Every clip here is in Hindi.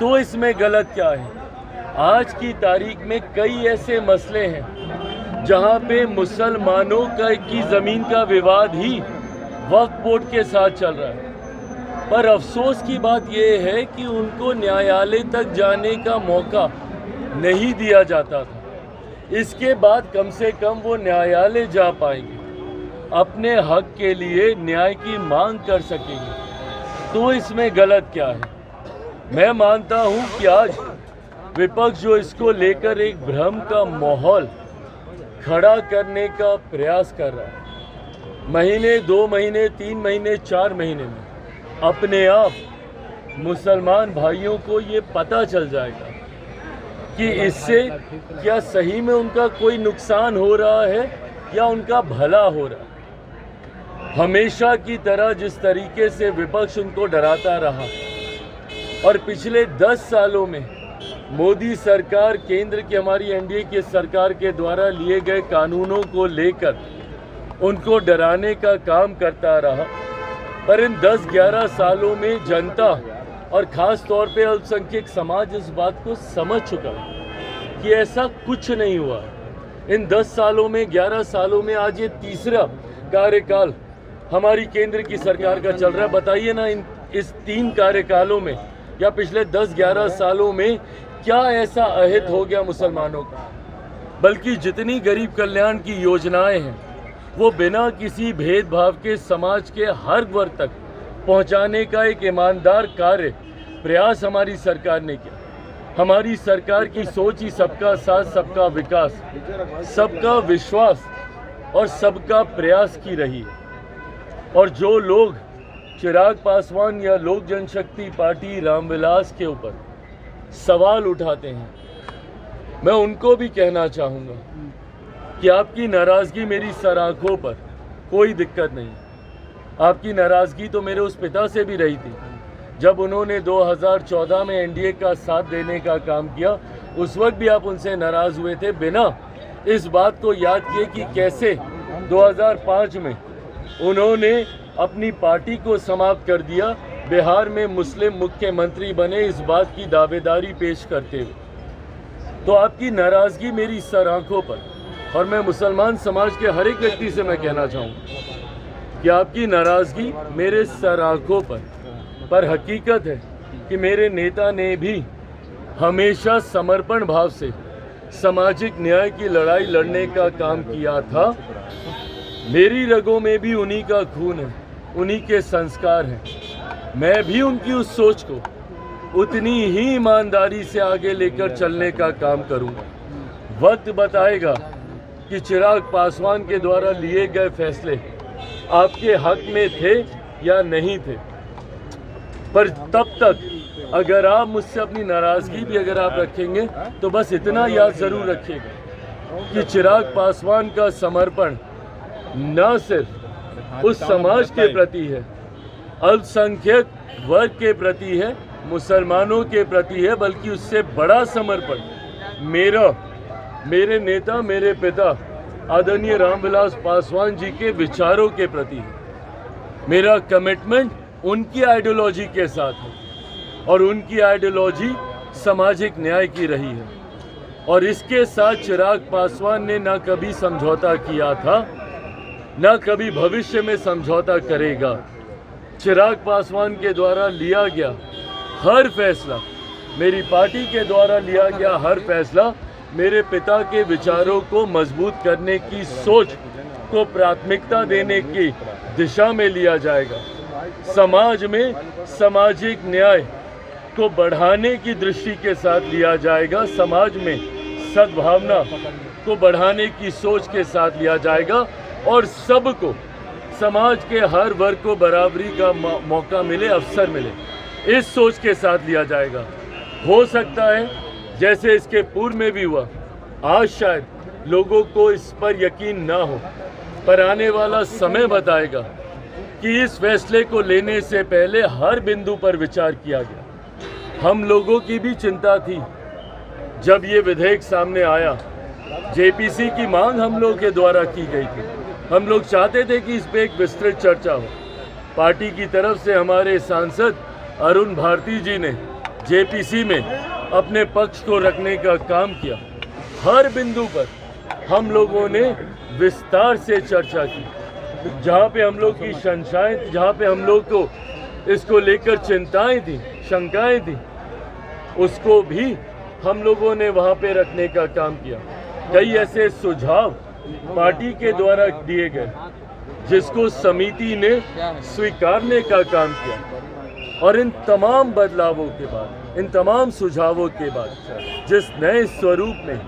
तो इसमें गलत क्या है? आज की तारीख में कई ऐसे मसले हैं जहां पे मुसलमानों की ज़मीन का विवाद ही वक्फ बोर्ड के साथ चल रहा है। पर अफसोस की बात यह है कि उनको न्यायालय तक जाने का मौका नहीं दिया जाता था। इसके बाद कम से कम वो न्यायालय जा पाएंगे, अपने हक के लिए न्याय की मांग कर सकेंगे। तो इसमें गलत क्या है? मैं मानता हूं कि आज विपक्ष जो इसको लेकर एक भ्रम का माहौल खड़ा करने का प्रयास कर रहा है, महीने, 2 महीने, 3 महीने, 4 महीने में अपने आप मुसलमान भाइयों को ये पता चल जाएगा कि इससे क्या सही में उनका कोई नुकसान हो रहा है या उनका भला हो रहा है। हमेशा की तरह जिस तरीके से विपक्ष उनको डराता रहा और पिछले 10 सालों में मोदी सरकार, केंद्र की हमारी एनडीए की सरकार के द्वारा लिए गए कानूनों को लेकर उनको डराने का काम करता रहा, पर इन 10-11 सालों में जनता और ख़ास तौर पे अल्पसंख्यक समाज इस बात को समझ चुका है कि ऐसा कुछ नहीं हुआ। इन 10 सालों में, 11 सालों में आज ये तीसरा कार्यकाल हमारी केंद्र की सरकार का चल रहा है। बताइए ना, इस 3 कार्यकालों में या पिछले 10-11 सालों में क्या ऐसा अहित हो गया मुसलमानों का? बल्कि जितनी गरीब कल्याण की योजनाएं हैं वो बिना किसी भेदभाव के समाज के हर वर्ग तक पहुंचाने का एक ईमानदार कार्य प्रयास हमारी सरकार ने किया। हमारी सरकार की सोच ही सबका साथ, सबका विकास, सबका विश्वास और सबका प्रयास की रही है। और जो लोग चिराग पासवान या लोक जनशक्ति पार्टी रामविलास के ऊपर सवाल उठाते हैं, मैं उनको भी कहना चाहूँगा कि आपकी नाराज़गी मेरी सराखों पर कोई दिक्कत नहीं। आपकी नाराज़गी तो मेरे उस पिता से भी रही थी जब उन्होंने 2014 में एनडीए का साथ देने का काम किया। उस वक्त भी आप उनसे नाराज़ हुए थे, बिना इस बात को याद किए कि कैसे 2005 में उन्होंने अपनी पार्टी को समाप्त कर दिया, बिहार में मुस्लिम मुख्यमंत्री बने इस बात की दावेदारी पेश करते हुए। तो आपकी नाराज़गी मेरी सराखों पर, और मैं मुसलमान समाज के हर एक व्यक्ति से मैं कहना चाहूँगा कि आपकी नाराज़गी मेरे सराखों पर हकीकत है कि मेरे नेता ने भी हमेशा समर्पण भाव से सामाजिक न्याय की लड़ाई लड़ने का काम किया था। मेरी रगों में भी उन्हीं का खून है, उन्हीं के संस्कार हैं। मैं भी उनकी उस सोच को उतनी ही ईमानदारी से आगे लेकर चलने का काम करूँगा। वक्त बताएगा कि चिराग पासवान के द्वारा लिए गए फैसले आपके हक में थे या नहीं थे, पर तब तक अगर आप मुझसे अपनी नाराज़गी भी अगर आप रखेंगे तो बस इतना याद ज़रूर रखिएगा कि चिराग पासवान का समर्पण न सिर्फ उस समाज के प्रति है, अल्पसंख्यक वर्ग के प्रति है, मुसलमानों के प्रति है, बल्कि उससे बड़ा समर्पण मेरे नेता, मेरे पिता आदरणीय रामविलास पासवान जी के विचारों के प्रति है। मेरा कमिटमेंट उनकी आइडियोलॉजी के साथ है और उनकी आइडियोलॉजी सामाजिक न्याय की रही है। और इसके साथ चिराग पासवान ने ना कभी समझौता किया था, ना कभी भविष्य में समझौता करेगा। चिराग पासवान के द्वारा लिया गया हर फैसला, मेरी पार्टी के द्वारा लिया गया हर फैसला मेरे पिता के विचारों को मजबूत करने की सोच को प्राथमिकता देने की दिशा में लिया जाएगा। समाज में सामाजिक न्याय को बढ़ाने की दृष्टि के साथ लिया जाएगा। समाज में सद्भावना को बढ़ाने की सोच के साथ लिया जाएगा और सबको, समाज के हर वर्ग को बराबरी का मौका मिले, अवसर मिले, इस सोच के साथ लिया जाएगा। हो सकता है जैसे इसके पूर्व में भी हुआ, आज शायद लोगों को इस पर यकीन ना हो, पर आने वाला समय बताएगा कि इस फैसले को लेने से पहले हर बिंदु पर विचार किया गया। हम लोगों की भी चिंता थी जब ये विधेयक सामने आया। जेपीसी की मांग हम लोगों के द्वारा की गई थी। हम लोग चाहते थे कि इस पर एक विस्तृत चर्चा हो। पार्टी की तरफ से हमारे सांसद अरुण भारती जी ने जेपीसी में अपने पक्ष को रखने का काम किया। हर बिंदु पर हम लोगों ने विस्तार से चर्चा की। जहाँ पे हम लोग की शंकाएं, जहाँ पे हम लोग को इसको लेकर चिंताएं थी, शंकाएं थी, उसको भी हम लोगों ने वहाँ पे रखने का काम किया। कई ऐसे सुझाव पार्टी के द्वारा दिए गए जिसको समिति ने स्वीकारने का काम किया। और इन तमाम बदलावों के बाद, इन तमाम सुझावों के बाद जिस नए स्वरूप में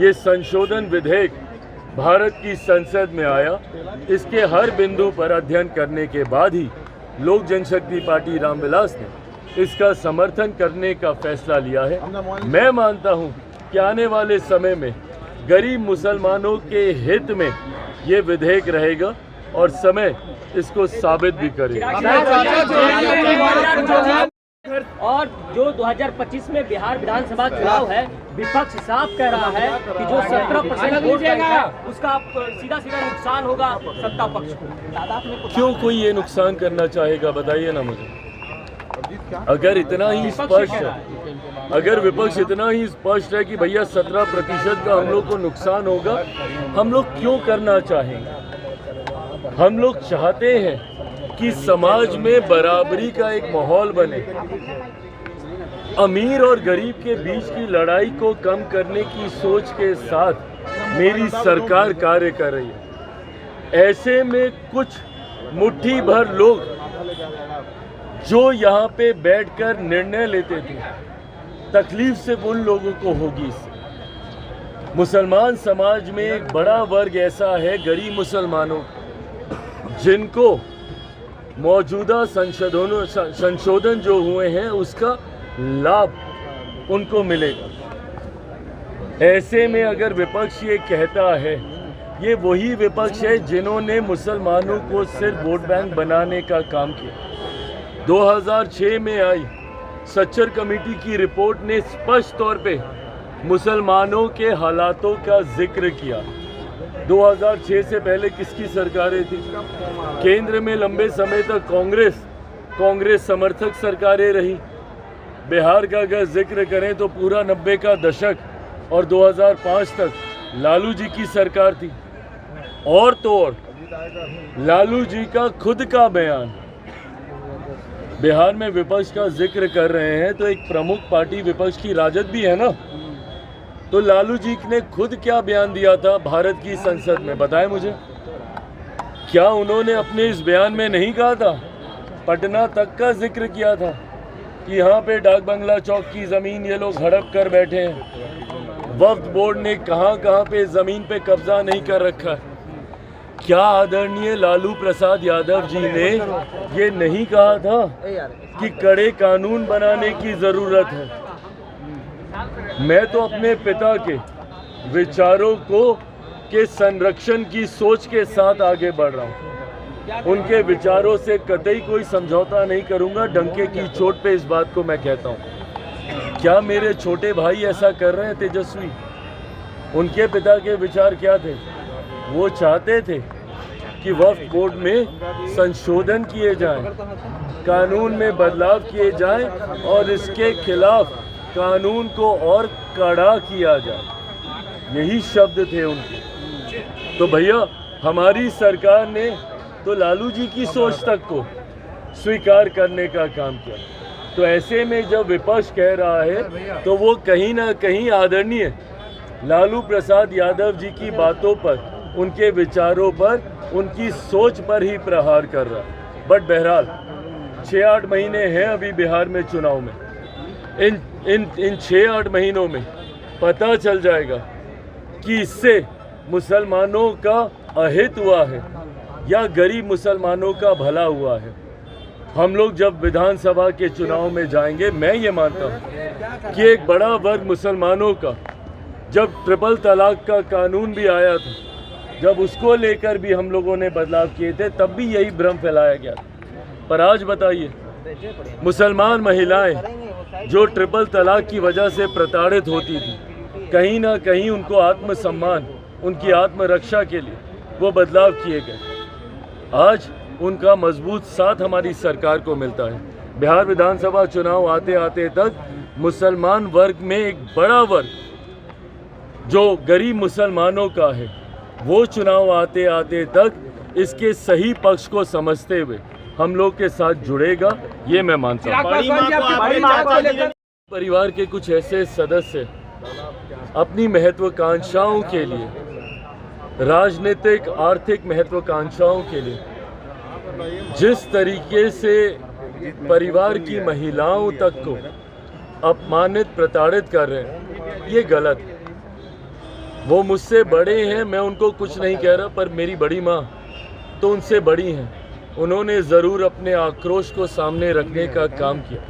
ये संशोधन विधेयक भारत की संसद में आया, इसके हर बिंदु पर अध्ययन करने के बाद ही लोक जनशक्ति पार्टी रामविलास ने इसका समर्थन करने का फैसला लिया है। मैं मानता हूं कि आने वाले समय में गरीब मुसलमानों के हित में ये विधेयक रहेगा और समय इसको साबित भी करेगा। और जो 2025 में बिहार विधानसभा चुनाव है, विपक्ष साफ कह रहा है कि जो 17% वोट है उसका सीधा सीधा नुकसान होगा सत्ता पक्ष को। क्यों कोई ये नुकसान करना चाहेगा, बताइए ना मुझे। अगर इतना ही स्पष्ट है, अगर विपक्ष इतना ही स्पष्ट है कि भैया 17% का हम लोग को नुकसान होगा, हम लोग क्यों करना चाहेंगे? हम लोग चाहते हैं कि समाज में बराबरी का एक माहौल बने, अमीर और गरीब के बीच की लड़ाई को कम करने की सोच के साथ मेरी सरकार कार्य कर रही है। ऐसे में कुछ मुट्ठी भर लोग जो यहाँ पे बैठकर निर्णय लेते थे, तकलीफ से उन लोगों को होगी। इससे मुसलमान समाज में एक बड़ा वर्ग ऐसा है, गरीब मुसलमानों, जिनको मौजूदा संशोधन जो हुए हैं उसका लाभ उनको मिलेगा। ऐसे में अगर विपक्ष ये कहता है, ये वही विपक्ष है जिन्होंने मुसलमानों को सिर्फ वोट बैंक बनाने का काम किया। 2006 में आई सच्चर कमेटी की रिपोर्ट ने स्पष्ट तौर पे मुसलमानों के हालातों का जिक्र किया। 2006 से पहले किसकी सरकारें थी? केंद्र में लंबे समय तक कांग्रेस समर्थक सरकारें रही। बिहार का अगर जिक्र करें तो पूरा 90 का दशक और 2005 तक लालू जी की सरकार थी। और तो और लालू जी का खुद का बयान, बिहार में विपक्ष का जिक्र कर रहे हैं तो एक प्रमुख पार्टी विपक्ष की राजद भी है ना, तो लालू जी ने खुद क्या बयान दिया था भारत की संसद में, बताएं मुझे। क्या उन्होंने अपने इस बयान में नहीं कहा था, पटना तक का जिक्र किया था कि यहाँ पे डाक बंगला चौक की ज़मीन ये लोग हड़प कर बैठे हैं, वक्फ बोर्ड ने कहाँ पे ज़मीन पे कब्जा नहीं कर रखा है। क्या आदरणीय लालू प्रसाद यादव जी ने ये नहीं कहा था कि कड़े कानून बनाने की ज़रूरत है? मैं तो अपने पिता के विचारों के संरक्षण की सोच के साथ आगे बढ़ रहा हूँ। उनके विचारों से कतई कोई समझौता नहीं करूँगा। डंके की चोट पे इस बात को मैं कहता हूँ। क्या मेरे छोटे भाई ऐसा कर रहे हैं? तेजस्वी, उनके पिता के विचार क्या थे? वो चाहते थे कि वक्फ बोर्ड में संशोधन किए जाएं, कानून में बदलाव किए जाएं और इसके खिलाफ कानून को और कड़ा किया जाए। यही शब्द थे उनके। तो भैया हमारी सरकार ने तो लालू जी की सोच तक को स्वीकार करने का काम किया। तो ऐसे में जब विपक्ष कह रहा है तो वो कहीं ना कहीं आदरणीय लालू प्रसाद यादव जी की बातों पर, उनके विचारों पर, उनकी सोच पर ही प्रहार कर रहा है। बट बहरहाल 6-8 महीने हैं अभी बिहार में चुनाव में। इन 6-8 महीनों में पता चल जाएगा कि इससे मुसलमानों का अहित हुआ है या गरीब मुसलमानों का भला हुआ है। हम लोग जब विधानसभा के चुनाव में जाएंगे, मैं ये मानता हूँ कि एक बड़ा वर्ग मुसलमानों का, जब ट्रिपल तलाक का कानून भी आया था, जब उसको लेकर भी हम लोगों ने बदलाव किए थे, तब भी यही भ्रम फैलाया गया था। पर आज बताइए, मुसलमान महिलाएं जो ट्रिपल तलाक की वजह से प्रताड़ित होती थी, कहीं ना कहीं उनको आत्मसम्मान, उनकी आत्मरक्षा के लिए वो बदलाव किए गए। आज उनका मजबूत साथ हमारी सरकार को मिलता है। बिहार विधानसभा चुनाव आते आते तक मुसलमान वर्ग में एक बड़ा वर्ग जो गरीब मुसलमानों का है, वो चुनाव आते आते तक इसके सही पक्ष को समझते हुए हम लोग के साथ जुड़ेगा, ये मैं मानता हूँ। परिवार के कुछ ऐसे सदस्य अपनी महत्वाकांक्षाओं के लिए, राजनीतिक आर्थिक महत्वाकांक्षाओं के लिए जिस तरीके से परिवार की महिलाओं तक को अपमानित प्रताड़ित कर रहे हैं, ये गलत है। वो मुझसे बड़े हैं, मैं उनको कुछ नहीं कह रहा, पर मेरी बड़ी माँ तो उनसे बड़ी हैं। उन्होंने ज़रूर अपने आक्रोश को सामने रखने का काम किया।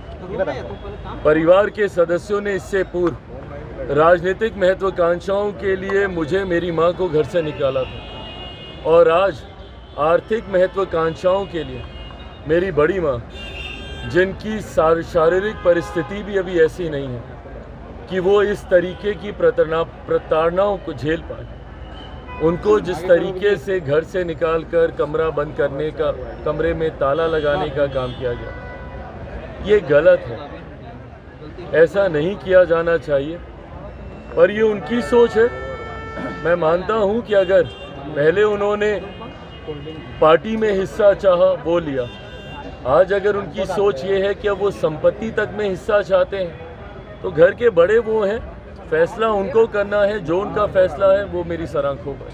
परिवार के सदस्यों ने इससे पूर्व राजनीतिक महत्वाकांक्षाओं के लिए मुझे, मेरी माँ को घर से निकाला था, और आज आर्थिक महत्वाकांक्षाओं के लिए मेरी बड़ी माँ, जिनकी शारीरिक परिस्थिति भी अभी ऐसी नहीं है कि वो इस तरीके की प्रताड़नाओं को झेल पाए, उनको जिस तरीके से घर से निकालकर कमरा बंद करने का, कमरे में ताला लगाने का काम किया गया, ये गलत है। ऐसा नहीं किया जाना चाहिए, पर ये उनकी सोच है। मैं मानता हूँ कि अगर पहले उन्होंने पार्टी में हिस्सा चाहा, वो लिया, आज अगर उनकी सोच ये है कि अब वो संपत्ति तक में हिस्सा चाहते हैं, तो घर के बड़े वो हैं, फैसला उनको करना है, जो उनका फैसला है वो मेरी सराहना होगा।